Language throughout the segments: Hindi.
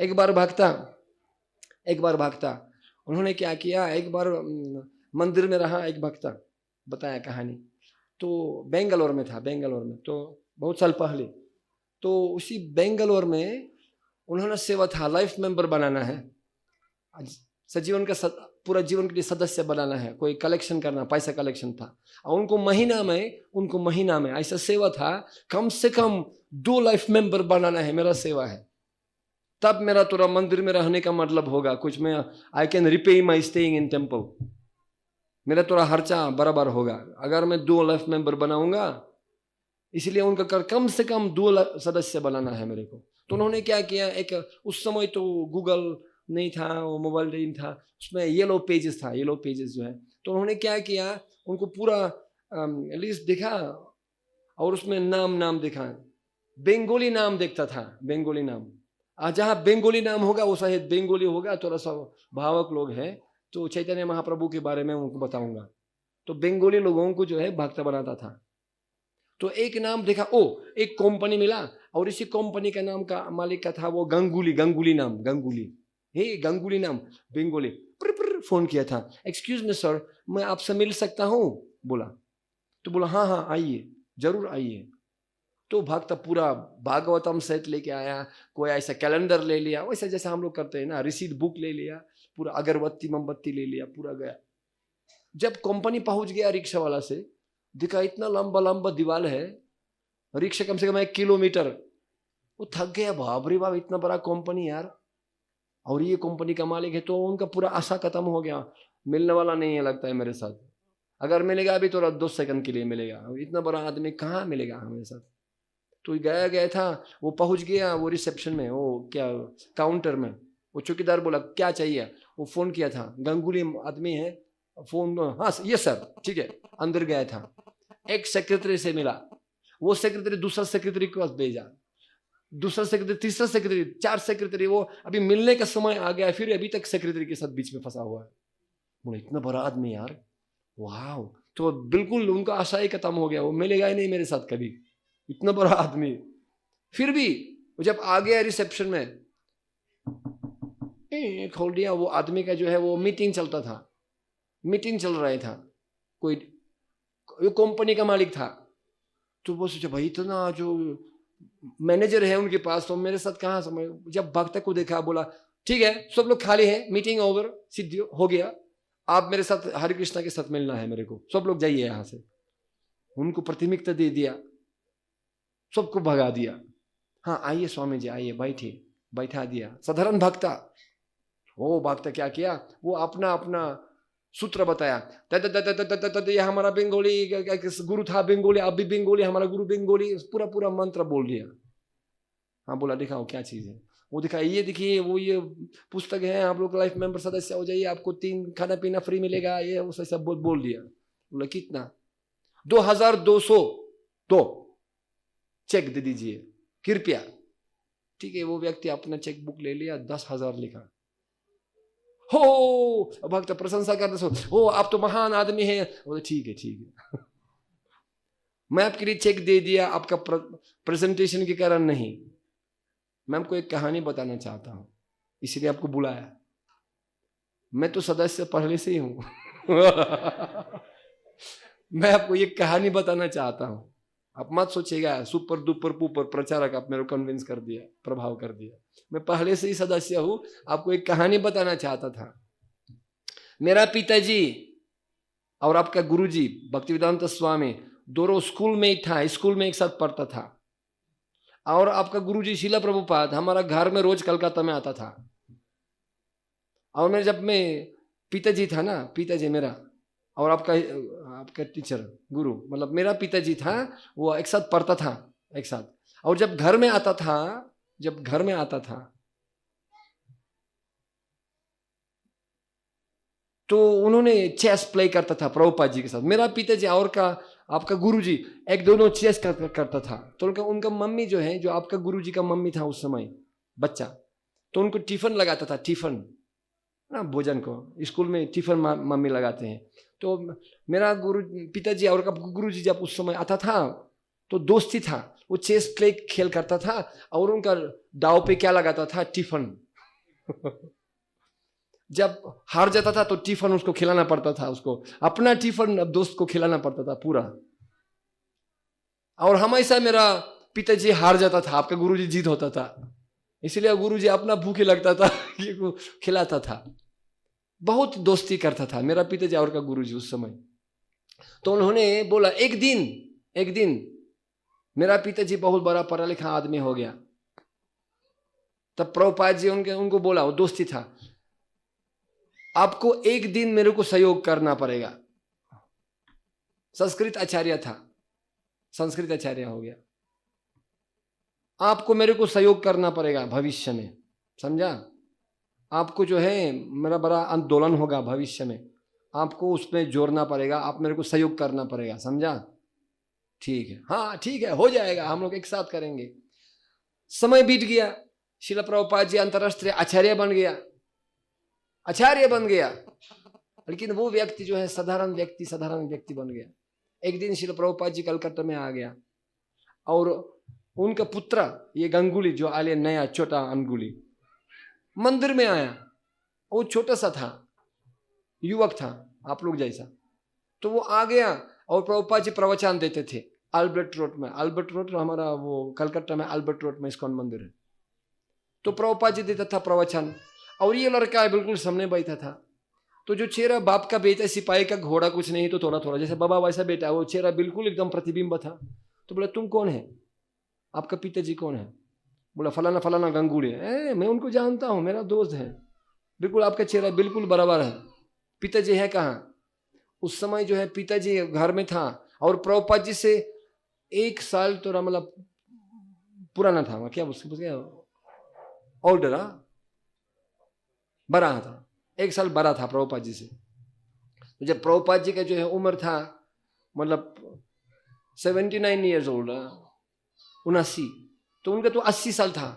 एक बार भागता उन्होंने क्या किया, एक बार मंदिर में रहा एक भक्ता, बताया कहानी। तो बेंगलोर में था, बेंगलोर में, तो बहुत साल पहले। तो उसी बेंगलोर में उन्होंने सेवा था, लाइफ मेंबर बनाना है, सजीवन का पूरा जीवन के लिए सदस्य बनाना है, कोई कलेक्शन करना, पैसा कलेक्शन था। और उनको महीना में ऐसा सेवा था, कम से कम 2 लाइफ मेंबर बनाना है, मेरा सेवा है, तब मेरा थोड़ा मंदिर में रहने का मतलब होगा कुछ, मैं I can repay my staying in temple, मेरा थोड़ा खर्चा बराबर होगा अगर मैं 2 लाइफ मेंबर बनाऊंगा। इसलिए उनका कर कम से कम 2 सदस्य बनाना है मेरे को। तो उन्होंने क्या किया, एक उस समय तो गूगल नहीं था, वो मोबाइल नहीं था, उसमें येलो पेजेस था, येलो पेजेस जो है। तो उन्होंने क्या किया, उनको पूरा लिस्ट दिखा और उसमें नाम दिखा, बंगाली नाम देखता था, बंगाली नाम। जहाँ बंगाली नाम होगा वो शायद बंगाली होगा, थोड़ा सा भावक लोग हैं, तो चैतन्य महाप्रभु के बारे में उनको बताऊंगा। तो बंगाली लोगों को जो है भक्त बनाता था। तो एक नाम देखा, एक कंपनी मिला, और इसी कंपनी का नाम का मालिक का था वो गंगुली नाम, गंगुली नाम, बंगाली। फोन किया था, एक्सक्यूज मी सर, मैं आपसे मिल सकता हूँ? बोला, तो बोला हाँ आइए, जरूर आइए। तो भक्त पूरा भागवतम सेट लेके आया, कोई ऐसा कैलेंडर ले लिया, वैसे जैसा हम लोग करते हैं ना, रिसीट बुक ले लिया, पूरा अगरबत्ती मोमबत्ती ले लिया, पूरा गया। जब कंपनी पहुंच गया, रिक्शा वाला से दिखा, इतना लंबा दीवार है, रिक्शा कम से कम 1 किलोमीटर। वो थक गया, बाप रे बाप, इतना बड़ा कंपनी यार, और ये कंपनी का मालिक है। तो उनका पूरा आशा खत्म हो गया, मिलने वाला नहीं है लगता है मेरे साथ, अगर मिलेगा अभी तो 2 सेकंड के लिए मिलेगा, इतना बड़ा आदमी कहाँ मिलेगा हमारे साथ। तो गया था, वो पहुंच गया वो रिसेप्शन में, वो क्या काउंटर में, वो चौकीदार बोला क्या चाहिए, वो फोन किया था, गंगुली आदमी है, फोन, हाँ ये सर, ठीक है। अंदर गया था, एक सेक्रेटरी से मिला, वो सेक्रेटरी दूसरा सेक्रेटरी के पास भेजा, दूसरा सेक्रेटरी, तीसरा सेक्रेटरी, 4 सेक्रेटरी, वो अभी मिलने का समय आ गया, फिर अभी तक सेक्रेटरी के साथ बीच में फंसा हुआ है। बोले इतना बड़ा आदमी यार, वाह। तो बिल्कुल उनका आशा ही खत्म हो गया, वो मिलेगा ही नहीं मेरे साथ कभी, इतना बड़ा आदमी। फिर भी जब आ गया रिसेप्शन में, खोल दिया, वो आदमी का जो है वो मीटिंग चल रहा था, कोई कंपनी का मालिक था। तो वो सोचा भाई तो ना, जो मैनेजर है उनके पास, तो मेरे साथ कहाँ समय। जब भक्त को देखा, बोला ठीक है, सब लोग खाली है, मीटिंग ओवर, सिद्ध हो गया, आप मेरे साथ हरे कृष्णा के साथ मिलना है मेरे को, सब लोग जाइए यहाँ से। उनको प्राथमिकता दे दिया, सबको भगा दिया। हाँ आइए स्वामी जी आइए, बैठा दिया, साधारण भक्ता। वो भक्ता क्या किया, वो अपना सूत्र बताया, ये हमारा बंगाली गुरु था, बंगाली, आप भी बंगाली, हमारा गुरु बंगाली, पूरा मंत्र बोल दिया। हाँ बोला दिखाओ क्या चीज है, वो दिखाया, ये देखिए वो ये पुस्तक है, आप लोग लाइफ मेंबर सदस्य हो जाइए, आपको 3 खाना पीना फ्री मिलेगा, ये उसे सब बोल दिया। बोला कितना? 2202 चेक दे दीजिए कृपया। ठीक है, वो व्यक्ति अपना चेक बुक ले लिया, 10,000 लिखा। हो भक्त प्रशंसा करते सो, हो आप तो महान आदमी हैं। बोले ठीक है मैं आपके लिए चेक दे दिया, आपका प्रेजेंटेशन के कारण नहीं, मैं आपको एक कहानी बताना चाहता हूं, इसलिए आपको बुलाया। मैं तो सदस्य पहले से ही हूं मैं आपको ये कहानी बताना चाहता हूं, आप मत सोचिएगा सुपर दुपर पुपर प्रचारक आप मेरे को कन्विंस कर दिया, प्रभाव कर दिया। मैं पहले से ही सदस्य हूं, आपको एक कहानी बताना चाहता था। मेरा पिताजी और आपका गुरुजी भक्तिवेदांत स्वामी दोनों स्कूल में ही था, स्कूल में एक साथ पढ़ता था। और आपका गुरुजी शीला प्रभुपाद हमारा घर में रोज कलकत्ता में आता था। और मैं जब मैं पिताजी था ना, पिताजी मेरा और आपका टीचर गुरु, मतलब मेरा पिताजी था, वो एक साथ पढ़ता था एक साथ। और जब घर में आता था तो उन्होंने चेस प्ले करता था प्रभुपाद जी के साथ। मेरा पिताजी और आपका गुरुजी एक दोनों चेस करता था। तो उनका मम्मी जो है, जो आपका गुरुजी का मम्मी था उस समय बच्चा, तो उनको टिफिन लगाता था, टिफिन ना, भोजन को स्कूल में टिफिन मम्मी लगाते हैं। तो मेरा पिताजी और गुरुजी जब उस समय आता था तो दोस्ती था, वो चेस प्ले खेल करता था और उनका दाव पे क्या लगाता था, टिफिन जब हार जाता था तो टिफिन उसको खिलाना पड़ता था, उसको अपना टिफिन अब दोस्त को खिलाना पड़ता था पूरा। और हमेशा मेरा पिताजी हार जाता था, आपका गुरुजी जीत होता था, इसलिए गुरुजी अपना भूखे लगता था कि वो खिलाता था। बहुत दोस्ती करता था मेरा पिताजी और का गुरुजी उस समय। तो उन्होंने बोला एक दिन मेरा पिताजी बहुत बड़ा पढ़ा लिखा आदमी हो गया, तब प्रभुपाद जी उनको बोला, वो दोस्ती था, आपको एक दिन मेरे को सहयोग करना पड़ेगा। संस्कृत आचार्य था, संस्कृत आचार्य हो गया, आपको मेरे को सहयोग करना पड़ेगा भविष्य में, समझा? आपको जो है मेरा बड़ा आंदोलन होगा भविष्य में, आपको उसमें जोड़ना पड़ेगा, आप मेरे को सहयोग करना पड़ेगा, समझा? ठीक है, हाँ ठीक है, हो जाएगा, हम लोग एक साथ करेंगे। समय बीत गया, श्रील प्रभुपाद जी अंतरराष्ट्रीय आचार्य बन गया, लेकिन वो व्यक्ति जो है साधारण व्यक्ति बन गया। एक दिन श्रील प्रभुपाद जी कलकत्ता में आ गया और उनका पुत्र ये गंगुली जो आले नया छोटा अंगुली मंदिर में आया। वो छोटा सा था, युवक था आप लोग जैसा। तो वो आ गया और प्रभुपाद जी प्रवचन देते थे अल्बर्ट रोड में। अल्बर्ट रोड हमारा वो कलकत्ता में अल्बर्ट रोड में इस्कॉन मंदिर है। तो प्रभुपाद जी देता था प्रवचन और ये लड़का बिल्कुल सामने बैठा था। तो जो चेहरा बाप का बेटा सिपाही का घोड़ा कुछ नहीं तो थोड़ा थोड़ा जैसे बाबा वैसा बेटा, वो चेहरा बिल्कुल एकदम प्रतिबिंब था। तो बोला तुम कौन है, आपका पिताजी कौन है? बोला फलाना फलाना गंगुली है। मैं उनको जानता हूँ, मेरा दोस्त है। बिल्कुल आपका चेहरा बिल्कुल बराबर है। पिताजी है कहाँ? उस समय जो है पिताजी घर में था और प्रभुपाद जी से 1 साल तो मतलब पुराना था, क्या ओल्डर, बड़ा था, 1 साल बड़ा था प्रभुपाद जी से। तो जब प्रभुपाद जी का जो है उम्र था मतलब 79 ईयर्स ओल्ड, 79, तो उनका तो 80 साल था।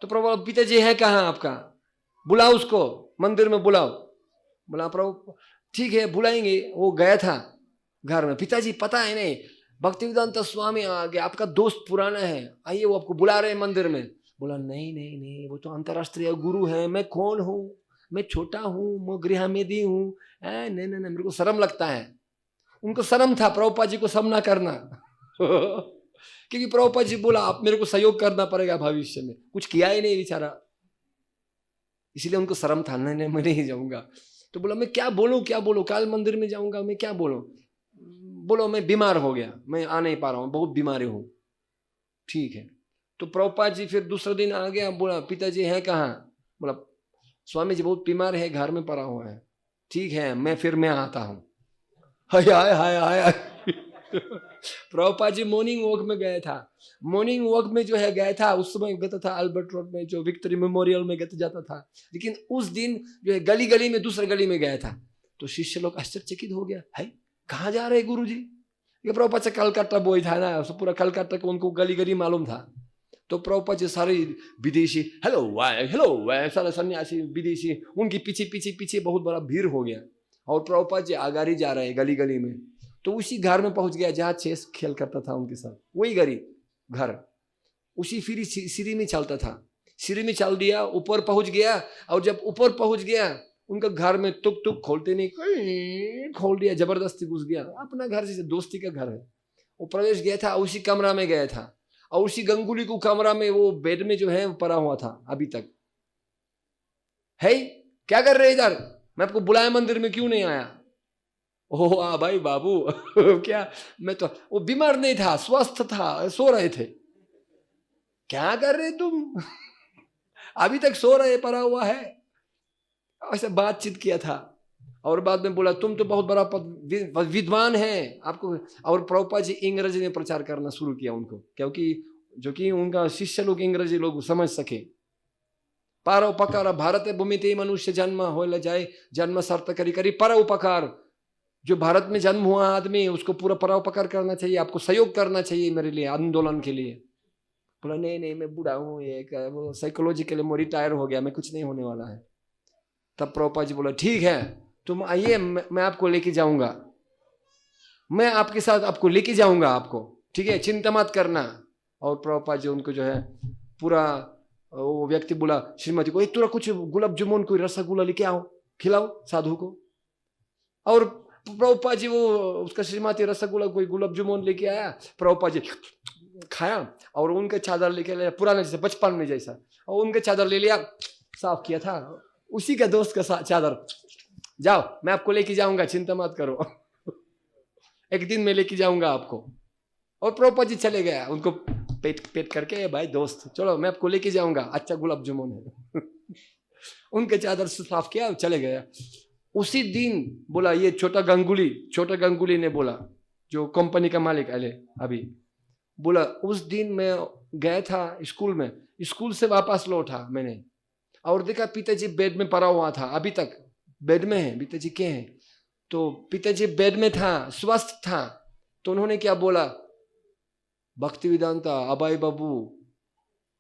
तो प्रभु पिताजी है कहाँ आपका? बुलाओ उसको, मंदिर में बुलाओ। बोला प्रभु ठीक है बुलाएंगे। वो गया था घर में, पिताजी पता है नहीं भक्तिवेदांत स्वामी आ गया, आपका दोस्त पुराना है, आइए वो आपको बुला रहे हैं मंदिर में। बोला नहीं नहीं नहीं, वो तो अंतरराष्ट्रीय गुरु है, मैं कौन हूँ, मैं छोटा हूँ, मैं गृह में दी हूँ। नहीं नहीं नहीं, मेरे को शर्म लगता है। उनको शर्म था प्रभुपाद जी को सामना करना क्योंकि प्रभुपाद जी बोला आप मेरे को सहयोग करना पड़ेगा भविष्य में, कुछ किया ही नहीं बेचारा, इसलिए उनको शर्म था। नहीं नहीं मैं नहीं जाऊंगा। तो बोला मैं क्या बोलूं, काल मंदिर में जाऊंगा, मैं क्या बोलूं? बोलो मैं बीमार हो गया, मैं आ नहीं पा रहा हूं, बहुत बीमारी हूं। ठीक है। तो प्रभुपाद जी फिर दूसरा दिन आ गया, बोला पिताजी है कहाँ? बोला स्वामी जी बहुत बीमार है, घर में पड़ा हुआ है। ठीक है मैं आता हूं। हाय हाय हाय हाय प्रभुपाद जी मॉर्निंग वॉक में गया था। मॉर्निंग वॉक में जो है गया था, उस समय गया था अल्बर्ट रोड में जो विक्टोरी मेमोरियल में गया जाता था। लेकिन उस दिन जो है गली गली में दूसरे गली में गया था। तो शिष्य लोग आश्चर्यचकित हो गया, है कहाँ जा रहे गुरु जी? ये प्रभुपाद से कलकत्ता बॉय था ना, पूरा कलकत्ता को उनको गली गली मालूम था। तो प्रभुपाद जी सारे विदेशी हेलो सारे सन्यासी विदेशी उनकी पीछे बहुत बड़ा भीड़ हो गया और प्रभुपाद जी आगारी जा रहे हैं गली गली में। तो उसी घर में पहुंच गया जहाँ चेस खेल करता था उनके साथ, वही घर उसी फिर सीढ़ी में चलता था। सीढ़ी में चल दिया, ऊपर पहुंच गया और जब ऊपर पहुंच गया उनका घर में टुक खोलते नहीं खोल दिया, जबरदस्ती घुस गया। अपना घर जैसे दोस्ती का घर है, वो प्रवेश गया था, उसी कमरा में गया था और उसी गंगुली को कमरा में वो बेड में जो है पड़ा हुआ था अभी तक। है क्या कर रहे इधर? मैं आपको बुलाया मंदिर में, क्यों नहीं आया? ओह भाई बाबू क्या मैं तो वो बीमार नहीं था, स्वस्थ था, सो रहे थे। क्या कर रहे तुम अभी तक सो रहे, पड़ा हुआ है। ऐसे बातचीत किया था और बाद में बोला तुम तो बहुत बड़ा विद्वान है आपको। और प्रभुपाद जी अंग्रेजी में प्रचार करना शुरू किया उनको, क्योंकि जो कि उनका शिष्य लोग अंग्रेजी लोग समझ सके। पर उपकार भारत भूमिते मनुष्य जन्म हो जाए, जन्म सर्त करी करी पर उपकार। जो भारत में जन्म हुआ आदमी उसको पूरा परोपकार करना चाहिए, आपको सहयोग करना चाहिए मेरे लिए आंदोलन के लिए। बोला नहीं नहीं मैं बूढ़ा हूँ, ये वो साइकोलॉजिकली मैं रिटायर हो गया, मैं कुछ नहीं होने वाला है। तब प्रभुपाद जी बोला ठीक है तुम आइए, मैं आपको लेके जाऊंगा, मैं आपके साथ आपको लेके जाऊंगा आपको, ठीक है चिंता मत करना। और प्रभुपाद जी उनको जो है पूरा वो व्यक्ति बोला श्रीमती को, थोड़ा कुछ गुलाब जामुन कोई रसगुल्ला लेके आओ, खिलाओ साधु को। और प्रभुपाद जी वो उसका श्रीमती रसगुल्ला कोई गुलाब जामुन लेके आया, प्रभुपाद जी खाया और उनके चादर लेके लिया, पुराना जैसे बचपन में जैसा, और उनके चादर ले लिया, साफ किया था, उसी का दोस्त का चादर, जाओ मैं आपको लेके जाऊंगा, चिंता मत करो एक दिन में लेके जाऊंगा आपको। और प्रभुपाद जी चले गया, उनको पेट पेट करके, भाई दोस्त चलो मैं आपको लेके जाऊंगा, अच्छा गुलाब जामुन है उनके चादर साफ किया, चले गया। उसी दिन बोला ये छोटा गंगुली ने बोला, जो कंपनी का मालिक अभी बोला, उस दिन मैं गया था स्कूल में, स्कूल से वापस लौटा मैंने और देखा पिताजी बेड में पड़ा हुआ था, अभी तक बेड में है, पिताजी के हैं, तो पिताजी बेड में था, स्वस्थ था। तो उन्होंने क्या बोला, भक्ति वेदांता अभय बाबू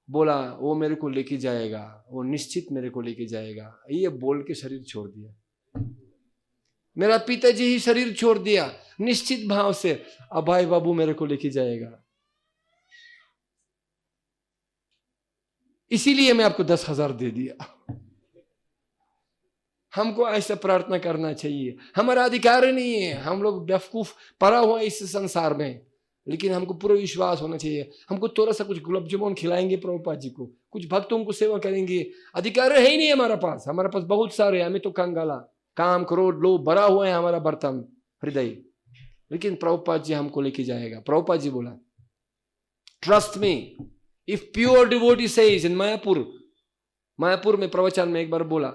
बोला वो मेरे को लेके जाएगा, वो निश्चित मेरे को लेके जाएगा, ये बोल के शरीर छोड़ दिया। मेरा पिताजी ही शरीर छोड़ दिया निश्चित भाव से, अभय बाबू मेरे को लेके जाएगा। इसीलिए मैं आपको 10,000 दे दिया। हमको ऐसा प्रार्थना करना चाहिए, हमारा अधिकार नहीं है, हम लोग बेवकूफ पड़ा हुआ इस संसार में, लेकिन हमको पूरा विश्वास होना चाहिए। हमको थोड़ा सा कुछ गुलाब जामुन खिलाएंगे प्रभुपाद जी को, कुछ भक्तों को सेवा करेंगे, अधिकार है ही नहीं हमारे पास बहुत सारे, हमें तो कंगाला, काम क्रोध लोभ भरा हुआ है हमारा बर्तन हृदय, लेकिन प्रभुपाद जी हमको लेके जाएगा। प्रभुपाद जी बोला, trust me if pure devotee says in Mayapur में प्रवचन में एक बार बोला,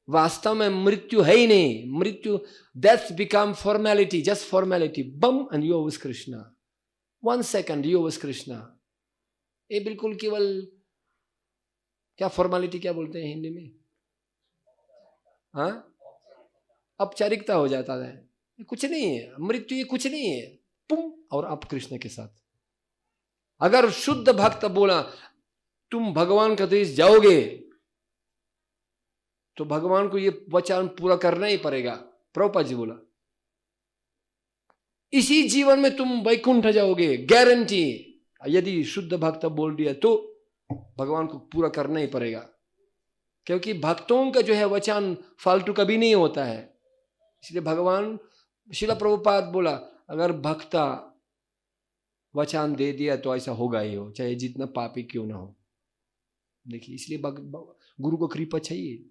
वास्तव में मृत्यु है ही नहीं, मृत्यु death become formality, just formality, bomb and you with Krishna, 1 second you with Krishna, ये बिल्कुल केवल क्या फॉर्मेलिटी क्या बोलते हैं हिंदी में, हाँ औपचारिकता हो जाता है, कुछ नहीं है मृत्यु, ये कुछ नहीं है, पुम और आप कृष्ण के साथ। अगर शुद्ध भक्त बोला तुम भगवान का देश जाओगे तो भगवान को ये वचन पूरा करना ही पड़ेगा। प्रभुपाद जी बोला इसी जीवन में तुम वैकुंठ जाओगे, गारंटी। यदि शुद्ध भक्त बोल दिया तो भगवान को पूरा करना ही पड़ेगा, क्योंकि भक्तों का जो है वचन फालतू कभी नहीं होता है। इसलिए भगवान श्रील प्रभुपाद बोला, अगर भक्ता वचन दे दिया तो ऐसा होगा ही हो, चाहे जितना पापी क्यों ना हो। देखिए इसलिए गुरु को कृपा चाहिए।